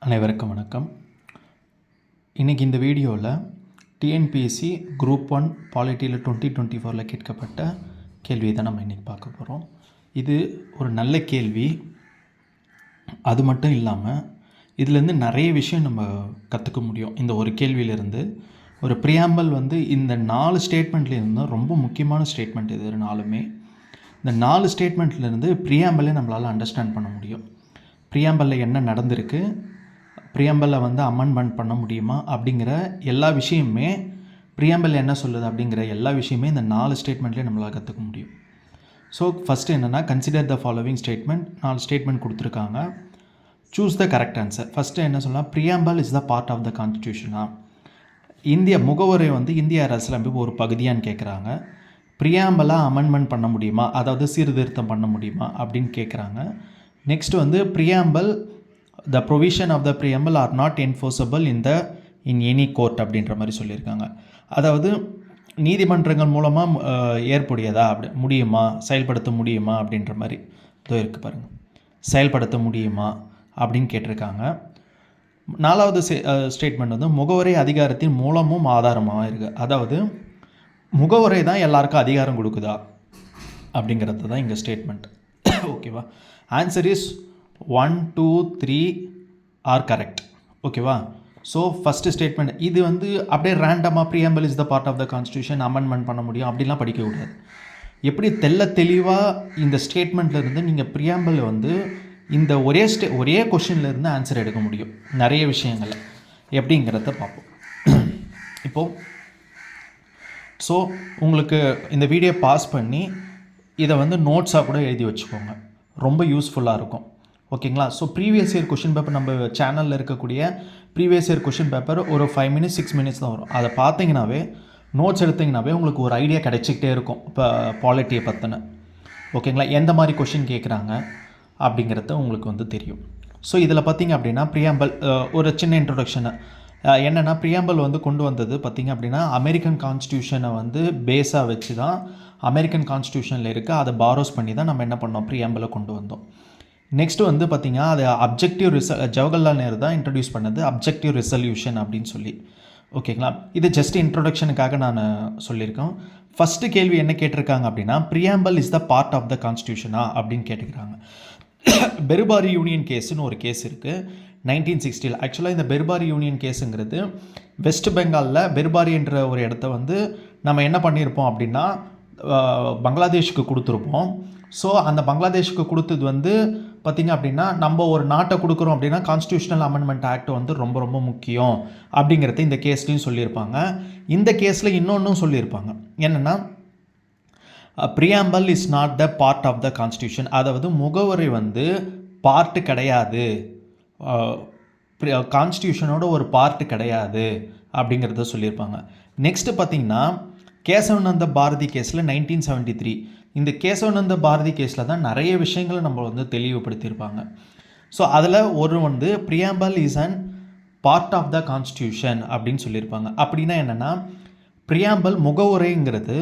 அனைவருக்கும் வணக்கம். இன்றைக்கி இந்த வீடியோவில் டிஎன்பிஎஸ்சி குரூப் 1 பாலிட்டியில் 2024 கேட்கப்பட்ட கேள்வி தான் நம்ம இன்றைக்கி பார்க்க போகிறோம். இது ஒரு நல்ல கேள்வி. அது மட்டும் இல்லாமல் இதுலேருந்து நிறைய விஷயம் நம்ம கற்றுக்க முடியும். இந்த ஒரு கேள்வியிலேருந்து ஒரு ப்ரியாம்பல் இந்த 4 ஸ்டேட்மெண்ட்லேருந்து ரொம்ப முக்கியமான ஸ்டேட்மெண்ட் இது 4மே. இந்த 4 ஸ்டேட்மெண்ட்லேருந்து ப்ரியாம்பலே நம்மளால் அண்டர்ஸ்டாண்ட் பண்ண முடியும். ப்ரியாம்பலில் என்ன நடந்திருக்கு, ப்ரியாம்பலை அமெண்ட்மெண்ட் பண்ண முடியுமா அப்படிங்கிற எல்லா விஷயமுமே, ப்ரியாம்பல் என்ன சொல்லுது அப்படிங்கிற எல்லா விஷயமே இந்த 4 ஸ்டேட்மெண்ட்லேயே நம்மளால் கற்றுக்க முடியும். ஸோ ஃபஸ்ட்டு என்னென்னா, consider the following statement. 4 statement கொடுத்துருக்காங்க. Choose the correct answer. First என்ன சொல்லலாம், preamble is the part of the கான்ஸ்டியூஷனா. இந்திய முகவுரை இந்திய அரசியலமைப்பு ஒரு பகுதியான்னு கேட்குறாங்க. ப்ரியாம்பலாக அமெண்ட்மெண்ட் பண்ண முடியுமா, அதாவது சீர்திருத்தம் பண்ண முடியுமா அப்படின்னு கேட்குறாங்க. Next preamble the provision of the preamble are not enforceable in any court அப்படின்ற மாதிரி சொல்லியிருக்காங்க. அதாவது நீதிமன்றங்கள் மூலமாக ஏற்புடையதா முடியுமா, செயல்படுத்த முடியுமா அப்படின்ற மாதிரி இதோ இருக்குது பாருங்கள். செயல்படுத்த முடியுமா அப்படின்னு கேட்டிருக்காங்க. 4வது ஸ்டேட்மெண்ட் முகவரை அதிகாரத்தின் மூலமும் ஆதாரமாக இருக்குது. அதாவது முகவரை தான் எல்லாருக்கும் அதிகாரம் கொடுக்குதா அப்படிங்கிறது தான் இங்கே ஸ்டேட்மெண்ட். ஓகேவா? Answer is 1, 2, 3 are correct. ஓகேவா? ஸோ ஃபஸ்ட்டு ஸ்டேட்மெண்ட் இது அப்படியே ரேண்டமாக preamble is the part of the constitution, amendment பண்ண முடியும் அப்படிலாம் படிக்கக்கூடாது. எப்படி தெளிவாக இந்த ஸ்டேட்மெண்ட்லேருந்து நீங்கள் ப்ரியாம்பல் இந்த ஒரே கொஷின்லேருந்து ஆன்சர் எடுக்க முடியும் நிறைய விஷயங்களை எப்படிங்கிறத பார்ப்போம். இப்போது ஸோ உங்களுக்கு இந்த வீடியோ பாஸ் பண்ணி இதை நோட்ஸாக கூட எழுதி வச்சுக்கோங்க, ரொம்ப யூஸ்ஃபுல்லாக இருக்கும். ஓகேங்களா? So previous year question paper நம்ம சேனலில் இருக்கக்கூடிய ப்ரீவியஸ் இயர் கொஷின் பேப்பர் ஒரு 5 minutes 6 minutes தான் வரும். அதை பார்த்தீங்கன்னாவே, நோட்ஸ் எடுத்திங்கனாவே உங்களுக்கு ஒரு ஐடியா கிடைச்சிக்கிட்டே இருக்கும் இப்போ பாலிட்டியை பற்றின. ஓகேங்களா? எந்த மாதிரி கொஷின் கேட்குறாங்க அப்படிங்கிறது உங்களுக்கு தெரியும். ஸோ இதில் பார்த்திங்க அப்படின்னா ப்ரியாம்பல் ஒரு சின்ன இன்ட்ரொடக்ஷனு என்னென்னா, ப்ரியாம்பல் கொண்டு வந்தது பார்த்திங்க அப்படின்னா அமெரிக்கன் கான்ஸ்டியூஷனை பேஸாக வச்சு தான், அமெரிக்கன் கான்ஸ்டியூஷனில் இருக்குது, அதை பாரோஸ் பண்ணி தான் நம்ம என்ன பண்ணோம், ப்ரியாம்பலை கொண்டு வந்தோம். நெக்ஸ்ட்டு பார்த்திங்கன்னா, அது அப்ஜெக்டிவ் ஜவஹர்லால் நேரு தான் இன்ட்ரடியூஸ் பண்ணது, அப்ஜெக்டிவ் ரெசல்யூஷன் அப்படின்னு சொல்லி. ஓகேங்களா? இது ஜஸ்ட் இன்ட்ரொடக்ஷனுக்காக நான் சொல்லியிருக்கேன். ஃபஸ்ட்டு கேள்வி என்ன கேட்டிருக்காங்க அப்படின்னா, preamble is the part of the கான்ஸ்டியூஷனா அப்படின்னு கேட்டுக்கிறாங்க. பெர்பாரி யூனியன் கேஸுன்னு ஒரு கேஸ் இருக்குது 1960. ஆக்சுவலாக இந்த பெர்பாரி யூனியன் கேஸுங்கிறது வெஸ்ட் பெங்காலில் பெர்பாரி என்ற ஒரு இடத்த நம்ம என்ன பண்ணியிருப்போம் அப்படின்னா, பங்களாதேஷுக்கு கொடுத்துருப்போம். ஸோ அந்த பங்களாதேஷுக்கு கொடுத்தது பார்த்திங்க அப்படின்னா, நம்ம ஒரு நாட்டை கொடுக்குறோம் அப்படின்னா கான்ஸ்டியூஷனல் அமெண்ட்மெண்ட் ஆக்ட் ரொம்ப ரொம்ப முக்கியம் அப்படிங்கிறத இந்த கேஸ்லையும் சொல்லியிருப்பாங்க. இந்த கேஸில் இன்னொன்றும் சொல்லியிருப்பாங்க. என்னென்னா, preamble is not the part of the constitution. அதாவது முகவரை பார்ட்டு கிடையாது, கான்ஸ்டியூஷனோட ஒரு பார்ட்டு கிடையாது அப்படிங்கிறத சொல்லியிருப்பாங்க. நெக்ஸ்ட்டு பார்த்திங்கன்னா, கேசவானந்த பாரதி கேஸில் 1973, இந்த கேசவானந்த பாரதி கேஸில் தான் நிறைய விஷயங்களை நம்ம தெளிவுபடுத்தியிருப்பாங்க. ஸோ அதில் ஒரு preamble is and part of the constitution அப்படின்னு சொல்லியிருப்பாங்க. அப்படின்னா என்னென்னா, ப்ரியாம்பல் முகவுரைங்கிறது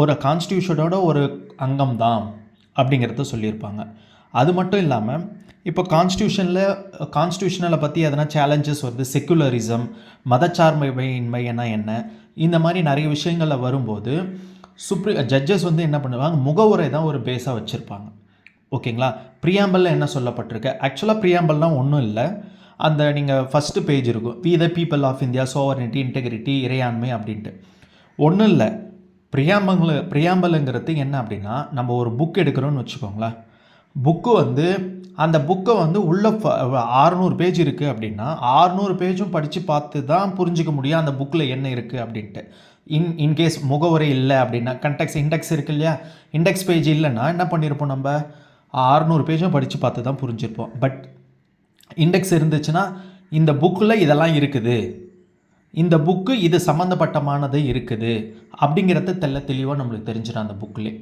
ஒரு கான்ஸ்டியூஷனோட ஒரு அங்கம் தான் அப்படிங்கிறத சொல்லியிருப்பாங்க. அது மட்டும் இல்லாமல், இப்போ கான்ஸ்டியூஷனில் பற்றி எதனா சேலஞ்சஸ் வருது, செக்குலரிசம், மதச்சார்பின்மைனா என்ன, இந்த மாதிரி நிறைய விஷயங்களில் வரும்போது ஜட்ஜஸ் என்ன பண்ணுவாங்க, முகவுரை தான் ஒரு பேஸாக வச்சுருப்பாங்க. ஓகேங்களா? ப்ரியாம்பலில் என்ன சொல்லப்பட்டிருக்கு, ஆக்சுவலாக ப்ரியாம்பல்னால் ஒன்றும் இல்லை, அந்த நீங்கள் ஃபஸ்ட்டு பேஜ் இருக்கும், we the people of India, sovereignty, integrity, இறையாண்மை அப்படின்ட்டு. ஒன்றும் இல்லை, ப்ரியாம்பலுங்கிறது என்ன அப்படின்னா, நம்ம ஒரு புக் எடுக்கிறோன்னு வச்சுக்கோங்களேன். புக்கு அந்த புக்கை உள்ள 600 பேஜ் இருக்குது அப்படின்னா 600 பேஜும் படித்து பார்த்து தான் புரிஞ்சிக்க முடியும் அந்த புக்கில் என்ன இருக்குது அப்படின்ட்டு. இன்கேஸ் முகவுரை இல்லை அப்படின்னா, இண்டெக்ஸ் இருக்குது இல்லையா, இண்டெக்ஸ் பேஜ் இல்லைன்னா என்ன பண்ணியிருப்போம், நம்ம 600 பேஜும் படித்து பார்த்து தான் புரிஞ்சிருப்போம். பட் இண்டெக்ஸ் இருந்துச்சுன்னா, இந்த புக்கில் இதெல்லாம் இருக்குது, இந்த புக்கு இது சம்மந்தப்பட்டமானது இருக்குது அப்படிங்கிறத தெளிவாக நம்மளுக்கு தெரிஞ்சிடும் அந்த புக்கிலே.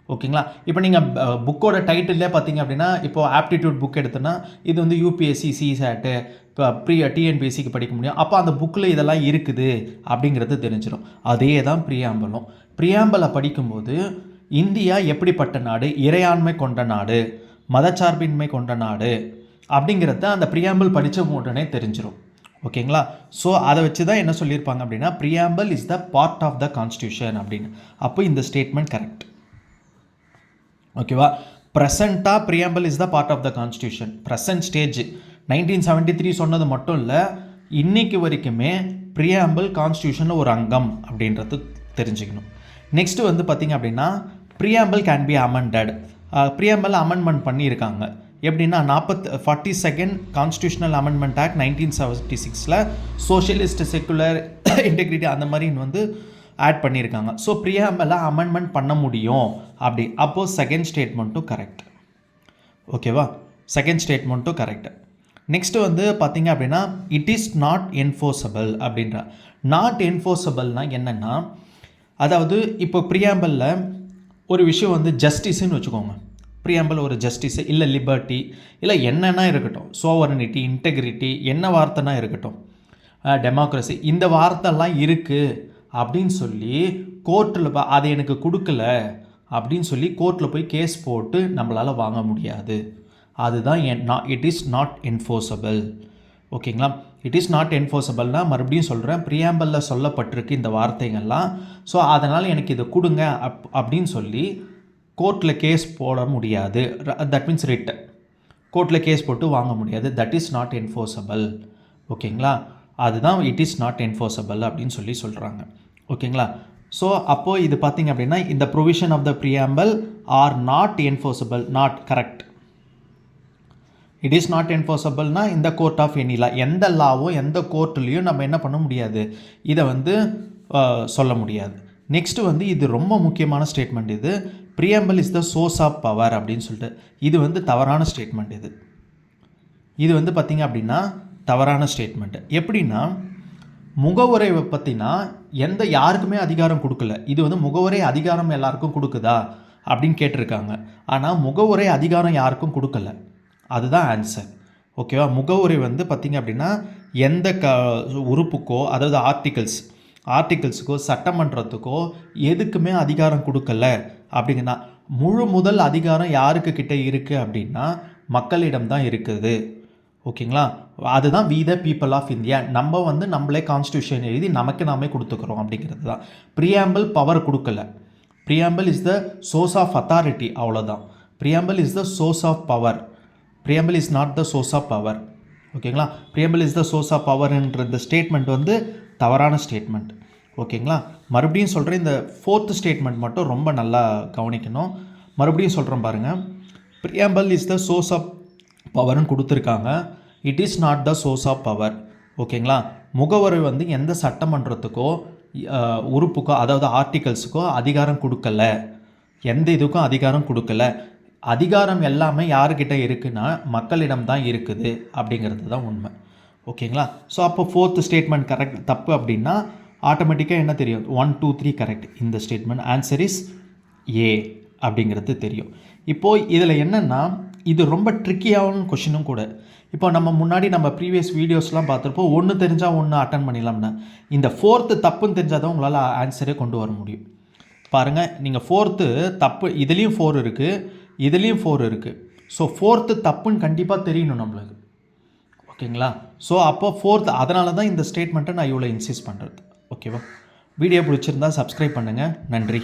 ஓகேங்களா? இப்போ நீங்கள் புக்கோட டைட்டிலே பார்த்தீங்க அப்படின்னா, இப்போது ஆப்டிடியூட் புக் எடுத்தோன்னா இது யூபிஎஸ்சி, சிசாட்டு, இப்போ டிஎன்பிஎஸ்சிக்கு படிக்க முடியும். அப்போ அந்த புக்கில் இதெல்லாம் இருக்குது அப்படிங்கிறது தெரிஞ்சிடும். அதே தான் ப்ரியாம்பலும். ப்ரியாம்பலை படிக்கும்போது இந்தியா எப்படிப்பட்ட நாடு, இறையாண்மை கொண்ட நாடு, மதச்சார்பின்மை கொண்ட நாடு அப்படிங்கிறத அந்த ப்ரியாம்பிள் படித்த உடனே தெரிஞ்சிடும். ஓகேங்களா? ஸோ அதை வச்சு தான் என்ன சொல்லியிருப்பாங்க அப்படின்னா preamble is the part of the constitution அப்படின்னு. அப்போ இந்த ஸ்டேட்மெண்ட் கரெக்ட். ஓகேவா? ப்ரெசண்ட்டாக preamble is the part of the constitution. Present stage 1973 சொன்னது மட்டும் இல்லை, இன்றைக்கு வரைக்குமே ப்ரியாம்பிள் கான்ஸ்டியூஷனில் ஒரு அங்கம் அப்படின்றது தெரிஞ்சுக்கணும். நெக்ஸ்ட்டு வந்து பார்த்திங்க அப்படின்னா preamble can be amended. Preamble amendment பண்ணியிருக்காங்க. எப்படின்னா 42nd constitutional amendment act 1976 socialist, secular, integrity அந்த மாதிரி வந்து ஆட் பண்ணியிருக்காங்க. ஸோ ப்ரியாம்பிளை அமெண்ட்மெண்ட் பண்ண முடியும் அப்படி. அப்போது செகண்ட் ஸ்டேட்மெண்ட்டும் கரெக்ட். ஓகேவா? செகண்ட் ஸ்டேட்மெண்ட்டும் கரெக்ட். நெக்ஸ்ட்டு வந்து பார்த்திங்க அப்படின்னா இட் இஸ் நாட் என்ஃபோர்ஸபிள் அப்படின்ற. நாட் என்ஃபோர்ஸபிள்னால் என்னென்னா, அதாவது இப்போ ப்ரியாம்பிளில் ஒரு விஷயம் வந்து ஜஸ்டிஸ்ன்னு வச்சுக்கோங்க. ப்ரியாம்பிள் ஒரு ஜஸ்டிஸ் இல்லை லிபர்ட்டி இல்லை என்னென்னா இருக்கட்டும், சோவரனிட்டி, இன்டெகிரிட்டி, என்ன வார்த்தைனா இருக்கட்டும், டெமோக்ரஸி, இந்த வார்த்தைலாம் இருக்குது அப்படின்னு சொல்லி கோர்ட்டில் அது எனக்கு கொடுக்கல அப்படின்னு சொல்லி கோர்ட்டில் போய் கேஸ் போட்டு நம்மளால் வாங்க முடியாது. அதுதான் இட் இஸ் நாட் என்ஃபோர்ஸபிள். ஓகேங்களா? இட் இஸ் நாட் என்ஃபோர்ஸபிள்னால் மறுபடியும் சொல்கிறேன், ப்ரியாம்பிளில் சொல்லப்பட்டிருக்கு இந்த வார்த்தைகள்லாம். ஸோ அதனால் எனக்கு இதை கொடுங்க அப்படின்னு சொல்லி கோர்ட்டில் கேஸ் போட முடியாது. தட் மீன்ஸ் ரிட் கோர்ட்டில் கேஸ் போட்டு வாங்க முடியாது. That is not enforceable. ஓகேங்களா? அதுதான் இட் இஸ் நாட் என்ஃபோர்ஸபிள் அப்படின்னு சொல்லி சொல்கிறாங்க. ஓகேங்களா? ஸோ அப்போது இது பார்த்திங்க அப்படின்னா இந்த provision of the preamble are not enforceable. Not correct. It is not என்ஃபோர்ஸபிள்னா இந்த கோர்ட் ஆஃப் எனி லா, எந்த லாவும் எந்த கோர்ட்லேயும் நம்ம என்ன பண்ண முடியாது, இதை வந்து சொல்ல முடியாது. நெக்ஸ்ட்டு வந்து இது ரொம்ப முக்கியமான ஸ்டேட்மெண்ட். இது preamble is the source of power அப்படின்னு சொல்லிட்டு இது வந்து தவறான ஸ்டேட்மெண்ட். இது வந்து பார்த்திங்க அப்படின்னா தவறான ஸ்டேட்மெண்ட். எப்படின்னா முகவுரை பற்றினா யாருக்குமே அதிகாரம் கொடுக்கல. இது வந்து முகவுரை அதிகாரம் எல்லாருக்கும் கொடுக்குதா அப்படின்னு கேட்டிருக்காங்க. ஆனால் முகவுரை அதிகாரம் யாருக்கும் கொடுக்கல. அதுதான் ஆன்சர். ஓகேவா? முகவுரை வந்து பார்த்திங்க அப்படின்னா எந்த உறுப்புக்கோ, அதாவது ஆர்டிகல்ஸுக்கோ, சட்டமன்றத்துக்கோ எதுக்குமே அதிகாரம் கொடுக்கல அப்படிங்கன்னா முதல் அதிகாரம் யாருக்கு கிட்டே இருக்குது அப்படின்னா மக்களிடம் தான் இருக்குது. ஓகேங்களா? அதுதான் we the people of India. நம்ம வந்து நம்மளே கான்ஸ்டியூஷன் எழுதி நமக்கு நாமே கொடுத்துக்கிறோம் அப்படிங்கிறது தான். ப்ரியாம்பிள் பவர் கொடுக்கல. Preamble is the source of authority, அவ்வளோதான். Preamble is the source of power. Preamble is not the source of power. ஓகேங்களா? Preamble is the source of பவர்ன்ற இந்த ஸ்டேட்மெண்ட் வந்து தவறான ஸ்டேட்மெண்ட். ஓகேங்களா? மறுபடியும் சொல்கிறேன், இந்த 4th ஸ்டேட்மெண்ட் மட்டும் ரொம்ப நல்லா கவனிக்கணும். மறுபடியும் சொல்கிறேன் பாருங்கள். Preamble is the source of பவர்னு கொடுத்துருக்காங்க. It is not the source of power. ஓகேங்களா? முகவரை வந்து எந்த சட்டமன்றத்துக்கோ உறுப்புக்கோ, அதாவது ஆர்டிகல்ஸுக்கோ அதிகாரம் கொடுக்கல. எந்த இதுக்கும் அதிகாரம் கொடுக்கல. அதிகாரம் எல்லாமே யாருக்கிட்ட இருக்குன்னா மக்களிடம் தான் இருக்குது அப்படிங்கிறது தான் உண்மை. ஓகேங்களா? ஸோ அப்போ 4th ஸ்டேட்மெண்ட் கரெக்ட் தப்பு அப்படின்னா ஆட்டோமேட்டிக்காக என்ன தெரியும், 1 2 3 கரெக்ட். இந்த ஸ்டேட்மெண்ட் ஆன்சர் இஸ் ஏ அப்படிங்கிறது தெரியும். இப்போது இதில் என்னென்னா இது ரொம்ப ட்ரிக்கியான கொஷினும் கூட. இப்போ நம்ம முன்னாடி நம்ம ப்ரீவியஸ் வீடியோஸ்லாம் பார்த்துருப்போம், ஒன்று தெரிஞ்சால் ஒன்று அட்டன் பண்ணிடலாம்னா. இந்த 4th தப்புன்னு தெரிஞ்சால் தான் உங்களால் ஆன்சரே கொண்டு வர முடியும். பாருங்கள், நீங்கள் 4th தப்பு, இதுலேயும் 4 இருக்குது, இதுலேயும் 4 இருக்குது. ஸோ 4th தப்புன்னு கண்டிப்பாக தெரியணும் நம்மளுக்கு. ஓகேங்களா? ஸோ அப்போ 4th, அதனால தான் இந்த ஸ்டேட்மெண்ட்டை நான் இவ்வளோ இன்சிஸ்ட் பண்ணுறது. ஓகேவா? வீடியோ பிடிச்சிருந்தா சப்ஸ்கிரைப் பண்ணுங்கள். நன்றி.